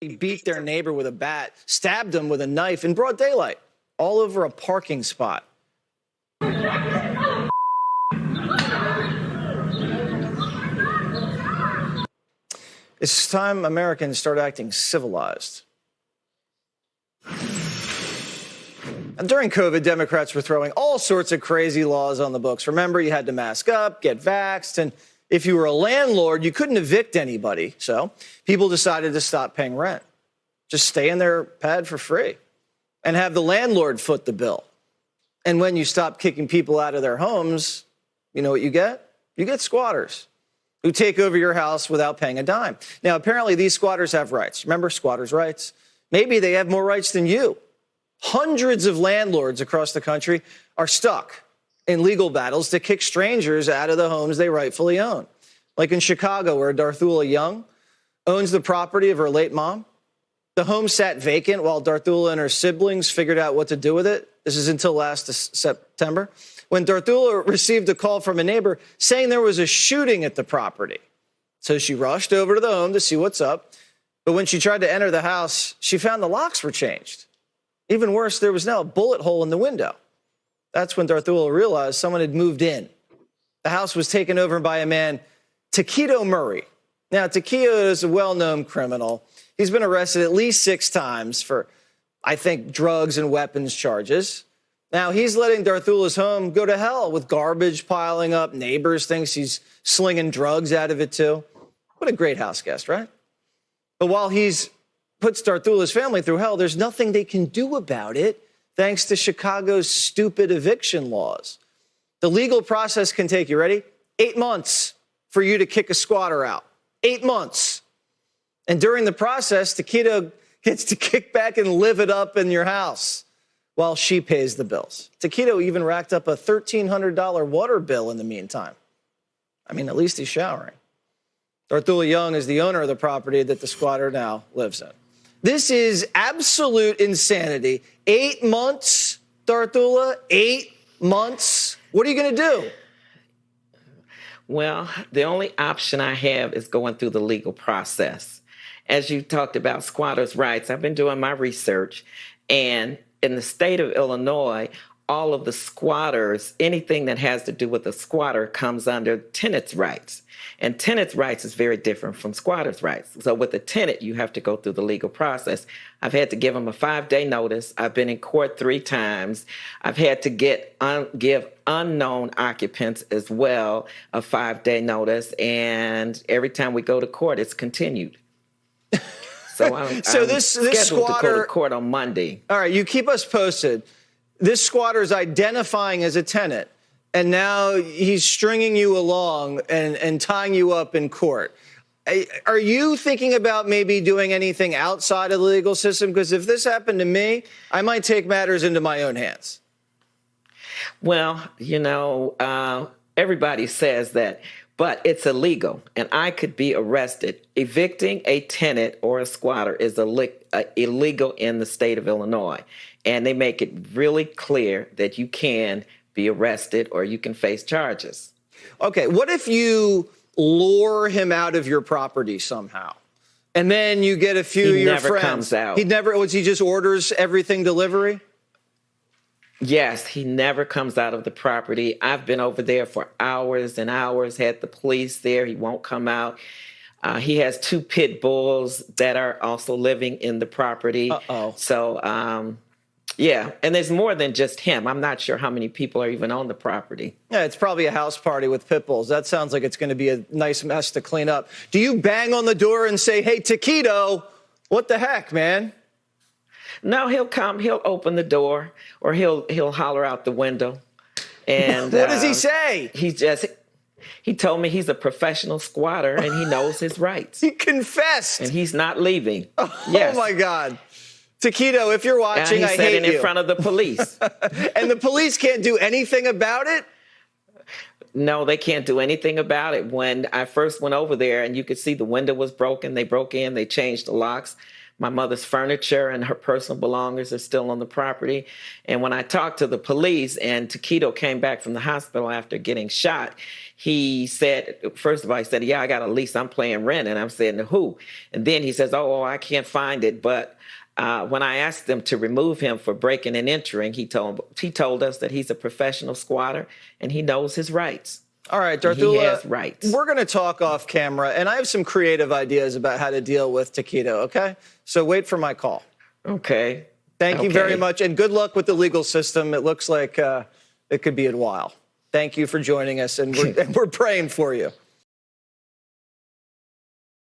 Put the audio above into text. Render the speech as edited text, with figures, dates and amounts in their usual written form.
He beat their neighbor with a bat, stabbed him with a knife in broad daylight, all over a parking spot. It's time Americans start acting civilized. And during COVID, Democrats were throwing all sorts of crazy laws on the books. Remember, you had to mask up, get vaxxed, and if you were a landlord, you couldn't evict anybody. So people decided to stop paying rent. Just stay in their pad for free and have the landlord foot the bill. And when you stop kicking people out of their homes, you know what you get? You get squatters who take over your house without paying a dime. Now, apparently these squatters have rights. Remember squatters' rights? Maybe they have more rights than you. Hundreds of landlords across the country are stuck in legal battles to kick strangers out of the homes they rightfully own. Like in Chicago, where Darthula Young owns the property of her late mom. The home sat vacant while Darthula and her siblings figured out what to do with it. This is until last September, when Darthula received a call from a neighbor saying there was a shooting at the property. So she rushed over to the home to see what's up. But when she tried to enter the house, she found the locks were changed. Even worse, there was now a bullet hole in the window. That's when Darthula realized someone had moved in. The house was taken over by a man, Taquito Murray. Now, Taquito is a well-known criminal. He's been arrested at least 6 times for, I think, drugs and weapons charges. Now, he's letting Darthula's home go to hell with garbage piling up. Neighbors think he's slinging drugs out of it, too. What a great house guest, right? But while he's puts Darthula's family through hell, there's nothing they can do about it thanks to Chicago's stupid eviction laws. The legal process can take, you ready? 8 months for you to kick a squatter out. 8 months. And during the process, Taquito gets to kick back and live it up in your house while she pays the bills. Taquito even racked up a $1,300 water bill in the meantime. I mean, at least he's showering. Darthula Young is the owner of the property that the squatter now lives in. This is absolute insanity. 8 months, Darthula, 8 months. What are you going to do? Well, the only option I have is going through the legal process. As you talked about squatters' rights, I've been doing my research, and in the state of Illinois, all of the squatters, anything that has to do with a squatter comes under tenants' rights. And tenants' rights is very different from squatters' rights. So with a tenant, you have to go through the legal process. I've had to give them a 5-day notice. I've been in court 3 times. I've had to give unknown occupants as well a 5-day notice. And every time we go to court, it's continued. So I'm this scheduled squatter, to go to court on Monday. All right, you keep us posted. This squatter is identifying as a tenant, and now he's stringing you along and tying you up in court. Are you thinking about maybe doing anything outside of the legal system? Because if this happened to me, I might take matters into my own hands. Well, everybody says that, but it's illegal, and I could be arrested. Evicting a tenant or a squatter is illegal in the state of Illinois, and they make it really clear that you can be arrested or you can face charges. Okay, what if you lure him out of your property somehow, and then you get a few of your friends? He never comes out. He just orders everything delivery? Yes, he never comes out of the property. I've been over there for hours and hours, had the police there. He won't come out. He has 2 pit bulls that are also living in the property. Uh-oh. So, yeah, and there's more than just him. I'm not sure how many people are even on the property. Yeah, it's probably a house party with pit bulls. That sounds like it's going to be a nice mess to clean up. Do you bang on the door and say, hey, Taquito, what the heck, man? No, he'll come, he'll open the door, or he'll holler out the window. And what does he say? He told me he's a professional squatter and he knows his rights. He confessed. And he's not leaving. Oh, yes. My God. Taquito, if you're watching, I hate you. And he said it in front of the police. And the police can't do anything about it? No, they can't do anything about it. When I first went over there and you could see the window was broken, they broke in, they changed the locks. My mother's furniture and her personal belongings are still on the property. And when I talked to the police and Taquito came back from the hospital after getting shot, he said, first of all, he said, yeah, I got a lease. I'm paying rent. And I'm saying, who? And then he says, oh, I can't find it. But when I asked them to remove him for breaking and entering, he told us that he's a professional squatter and he knows his rights. All right, He Darthula, has rights. we're going to talk off camera, and I have some creative ideas about how to deal with Taquito, okay? So wait for my call. Okay. Thank you very much, and good luck with the legal system. It looks like it could be a while. Thank you for joining us, and we're praying for you.